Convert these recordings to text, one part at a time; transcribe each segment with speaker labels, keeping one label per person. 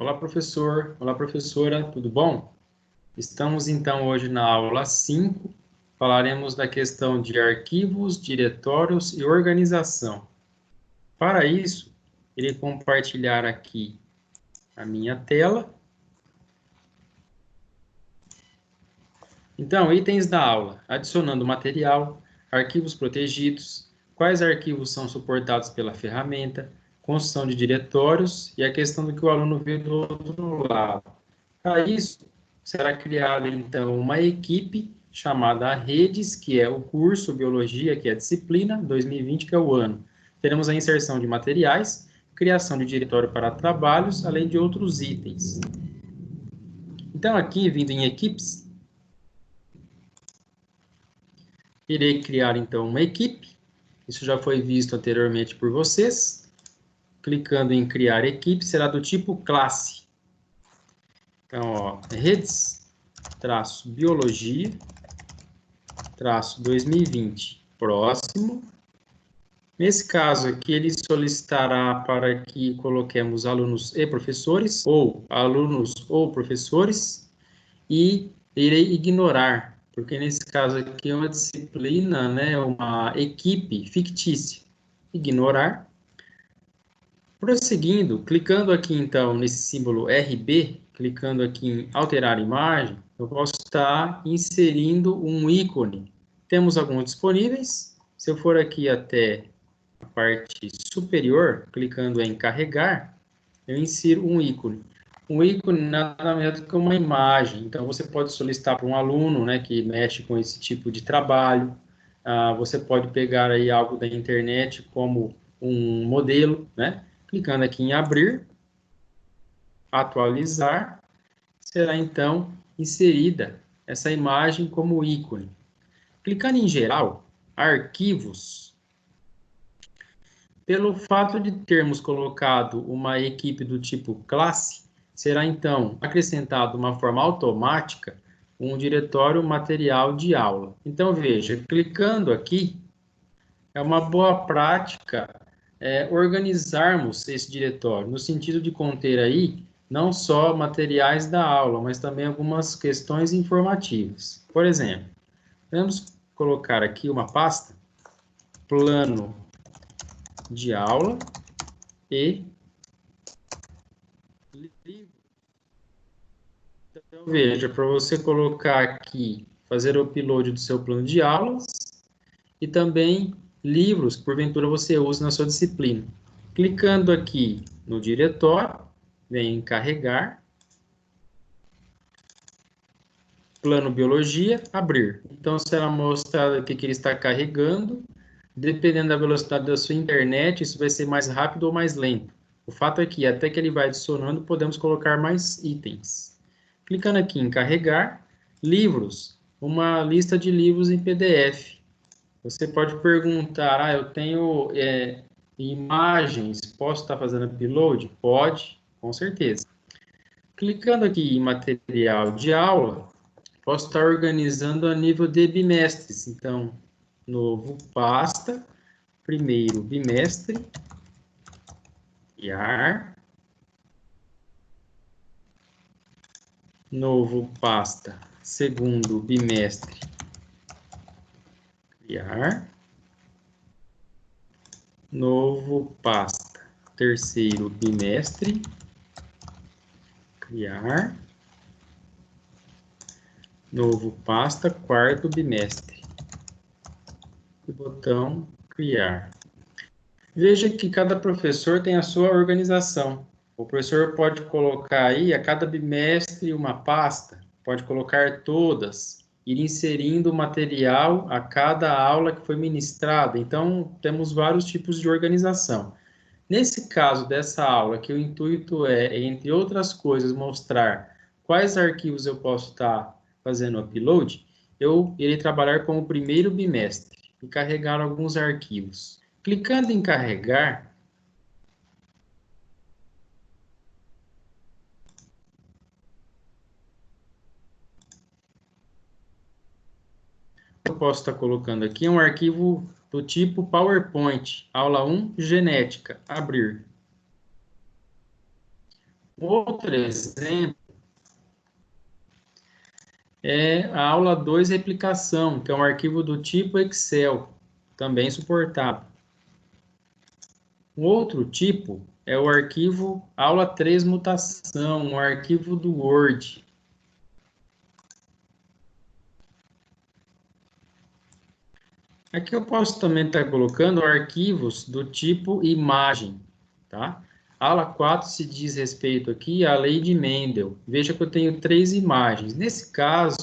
Speaker 1: Olá, professor. Olá, professora. Tudo bom? Estamos, então, hoje na aula 5. Falaremos da questão de arquivos, diretórios e organização. Para isso, irei compartilhar aqui a minha tela. Então, itens da aula. Adicionando material, arquivos protegidos, quais arquivos são suportados pela ferramenta, construção de diretórios e a questão do que o aluno vê do outro lado. Para isso, será criada, então, uma equipe chamada Redes, que é o curso Biologia, que é a disciplina, 2020, que é o ano. Teremos a inserção de materiais, criação de diretório para trabalhos, além de outros itens. Então, aqui, vindo em equipes, irei criar, então, uma equipe. Isso já foi visto anteriormente por vocês. Clicando em criar equipe, será do tipo classe. Então, ó, redes, traço biologia, traço 2020, próximo. Nesse caso aqui, ele solicitará para que coloquemos alunos e professores, ou alunos ou professores, e irei ignorar, porque nesse caso aqui é uma disciplina, né, uma equipe fictícia. Ignorar. Prosseguindo, clicando aqui então nesse símbolo RB, clicando aqui em alterar imagem, eu posso estar inserindo um ícone. Temos alguns disponíveis. Se eu for aqui até a parte superior, clicando em carregar, eu insiro um ícone. Um ícone nada mais do que uma imagem. Então, você pode solicitar para um aluno, né, que mexe com esse tipo de trabalho. Você pode pegar aí algo da internet como um modelo, né? Clicando aqui em abrir, atualizar, será então inserida essa imagem como ícone. Clicando em geral, arquivos, pelo fato de termos colocado uma equipe do tipo classe, será então acrescentado de uma forma automática um diretório material de aula. Então veja, clicando aqui, é uma boa prática organizarmos esse diretório, no sentido de conter aí não só materiais da aula, mas também algumas questões informativas. Por exemplo, vamos colocar aqui uma pasta, plano de aula e livro. Então, veja, para você colocar aqui, fazer o upload do seu plano de aulas e também livros que porventura você use na sua disciplina. Clicando aqui no diretório, vem em carregar, plano biologia, abrir. Então, será mostrado aqui que ele está carregando. Dependendo da velocidade da sua internet, isso vai ser mais rápido ou mais lento. O fato é que, até que ele vai adicionando, podemos colocar mais itens. Clicando aqui em carregar, livros, uma lista de livros em PDF. Você pode perguntar, eu tenho imagens, posso estar fazendo upload? Pode, com certeza. Clicando aqui em material de aula, posso estar organizando a nível de bimestres. Então, novo pasta, primeiro bimestre, criar, novo pasta, segundo bimestre, criar, novo pasta, terceiro bimestre, criar, novo pasta, quarto bimestre, e botão criar. Veja que cada professor tem a sua organização. O professor pode colocar aí a cada bimestre uma pasta, pode colocar todas, ir inserindo material a cada aula que foi ministrada. Então, temos vários tipos de organização. Nesse caso dessa aula, que o intuito é, entre outras coisas, mostrar quais arquivos eu posso estar fazendo upload, eu irei trabalhar com o primeiro bimestre e carregar alguns arquivos. Clicando em carregar, eu posso estar colocando aqui um arquivo do tipo PowerPoint, aula 1, genética, abrir. Outro exemplo é a aula 2, replicação, que é um arquivo do tipo Excel, também suportado. Um outro tipo é o arquivo aula 3, mutação, um arquivo do Word. Aqui eu posso também estar colocando arquivos do tipo imagem, tá? A aula 4 se diz respeito aqui à lei de Mendel. Veja que eu tenho 3 imagens. Nesse caso,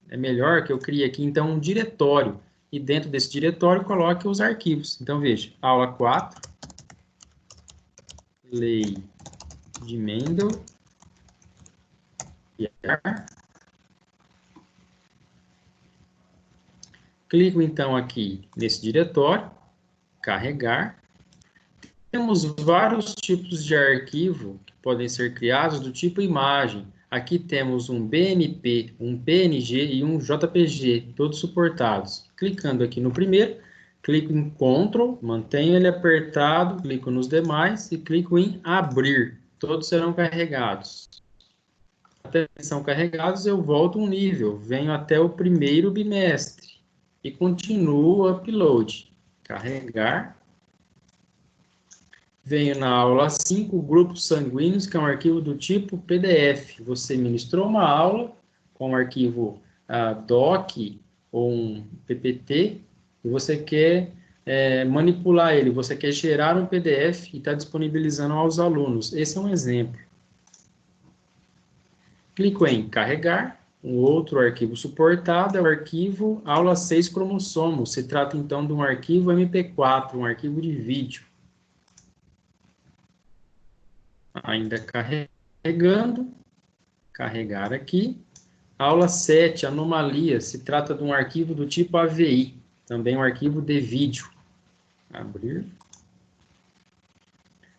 Speaker 1: é melhor que eu crie aqui, então, um diretório. E dentro desse diretório, coloque os arquivos. Então, veja, aula 4, lei de Mendel, clico, então, aqui nesse diretório, carregar. Temos vários tipos de arquivo que podem ser criados do tipo imagem. Aqui temos um BMP, um PNG e um JPG, todos suportados. Clicando aqui no primeiro, clico em Ctrl, mantenho ele apertado, clico nos demais e clico em Abrir. Todos serão carregados. Até que são carregados, eu volto um nível, venho até o primeiro bimestre e continuo o upload. Carregar. Venho na aula 5, grupos sanguíneos, que é um arquivo do tipo PDF. Você ministrou uma aula com um arquivo doc ou um PPT e você quer manipular ele, você quer gerar um PDF e está disponibilizando aos alunos. Esse é um exemplo. Clico em carregar. Um outro arquivo suportado é o arquivo aula 6, cromossomos. Se trata então de um arquivo MP4, um arquivo de vídeo. Ainda carregando, carregar aqui. Aula 7, anomalia, se trata de um arquivo do tipo AVI, também um arquivo de vídeo. Abrir.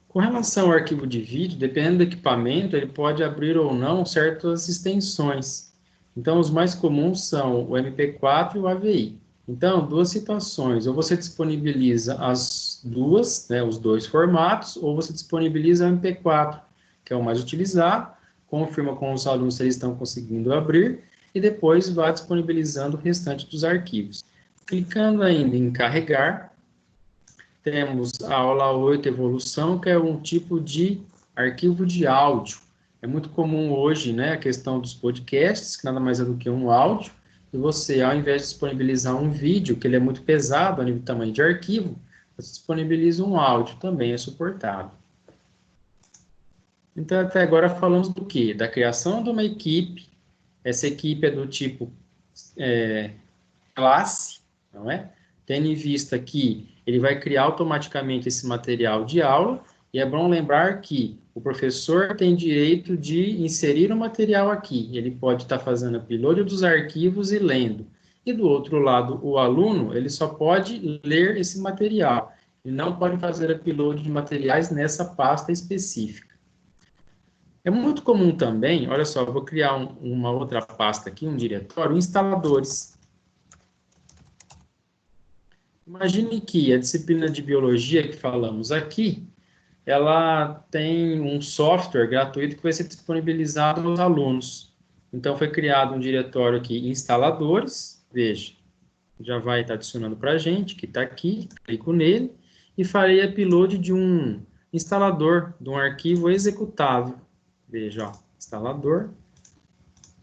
Speaker 1: Com relação ao arquivo de vídeo, dependendo do equipamento, ele pode abrir ou não certas extensões. Então, os mais comuns são o MP4 e o AVI. Então, duas situações, ou você disponibiliza as duas, né, os dois formatos, ou você disponibiliza o MP4, que é o mais utilizado, confirma com os alunos se eles estão conseguindo abrir, e depois vai disponibilizando o restante dos arquivos. Clicando ainda em carregar, temos a aula 8, evolução, que é um tipo de arquivo de áudio. É muito comum hoje, né, a questão dos podcasts, que nada mais é do que um áudio, e você, ao invés de disponibilizar um vídeo, que ele é muito pesado a nível de tamanho de arquivo, você disponibiliza um áudio, também é suportado. Então, até agora falamos do quê? Da criação de uma equipe. Essa equipe é do tipo classe, não é? Tendo em vista que ele vai criar automaticamente esse material de aula, e é bom lembrar que o professor tem direito de inserir o material aqui. Ele pode estar fazendo upload dos arquivos e lendo. E do outro lado, o aluno, ele só pode ler esse material. Ele não pode fazer upload de materiais nessa pasta específica. É muito comum também, olha só, eu vou criar uma outra pasta aqui, um diretório, instaladores. Imagine que a disciplina de biologia que falamos aqui, ela tem um software gratuito que vai ser disponibilizado aos alunos. Então, foi criado um diretório aqui, instaladores, veja, já vai estar adicionando para a gente, que está aqui, clico nele, e farei upload de um instalador, de um arquivo executável. Veja, ó, instalador,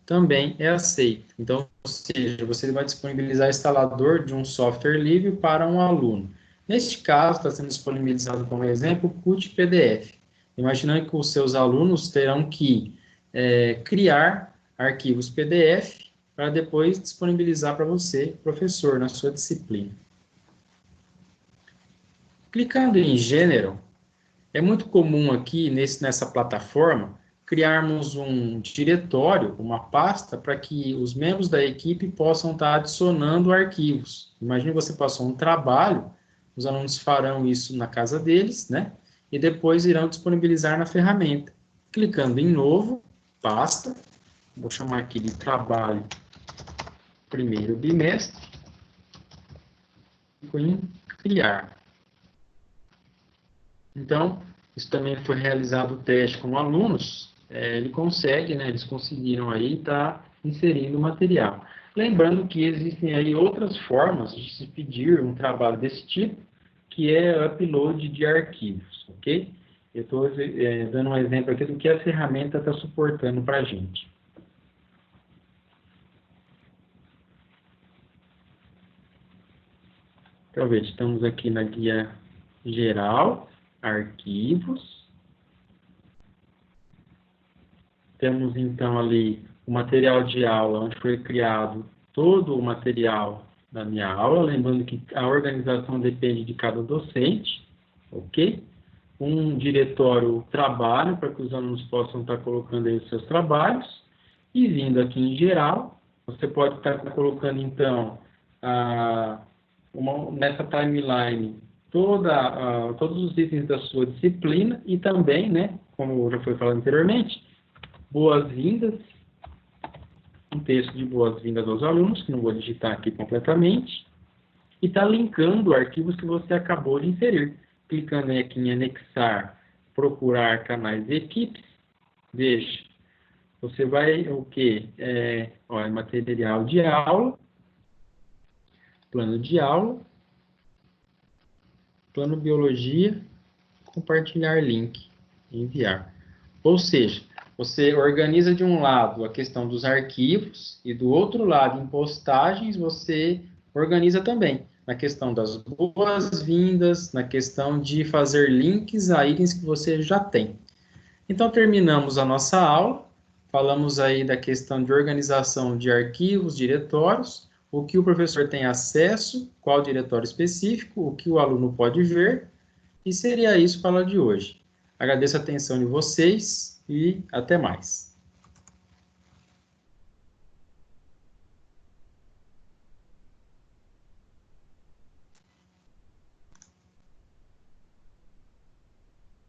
Speaker 1: também é aceito. Então, ou seja, você vai disponibilizar instalador de um software livre para um aluno. Neste caso, está sendo disponibilizado como exemplo o CUT PDF. Imaginando que os seus alunos terão que criar arquivos PDF para depois disponibilizar para você, professor, na sua disciplina. Clicando em gênero, é muito comum aqui nessa plataforma criarmos um diretório, uma pasta, para que os membros da equipe possam estar adicionando arquivos. Imagine você passou um trabalho, os alunos farão isso na casa deles, né? E depois irão disponibilizar na ferramenta. Clicando em novo, pasta, vou chamar aqui de trabalho primeiro bimestre, clico em criar. Então, isso também foi realizado o teste com alunos, ele consegue, né, eles conseguiram aí estar inserindo o material. Lembrando que existem aí outras formas de se pedir um trabalho desse tipo, que é upload de arquivos, ok? Eu estou dando um exemplo aqui do que a ferramenta está suportando para a gente. Então, veja, estamos aqui na guia geral, arquivos. Temos, então, ali o material de aula, onde foi criado todo o material da minha aula, lembrando que a organização depende de cada docente, ok? Um diretório trabalho, para que os alunos possam estar colocando aí os seus trabalhos, e vindo aqui em geral, você pode estar colocando, então, nessa timeline, todos os itens da sua disciplina, e também, né, como já foi falado anteriormente, boas-vindas, um texto de boas-vindas aos alunos, que não vou digitar aqui completamente, e está linkando arquivos que você acabou de inserir. Clicando aqui em anexar, procurar canais e equipes, veja, você vai, o quê? Material de aula, plano de aula, plano biologia, compartilhar link, enviar. Ou seja, você organiza de um lado a questão dos arquivos e do outro lado, em postagens, você organiza também na questão das boas-vindas, na questão de fazer links a itens que você já tem. Então, terminamos a nossa aula, falamos aí da questão de organização de arquivos, diretórios, o que o professor tem acesso, qual diretório específico, o que o aluno pode ver, e seria isso para a aula de hoje. Agradeço a atenção de vocês e até mais.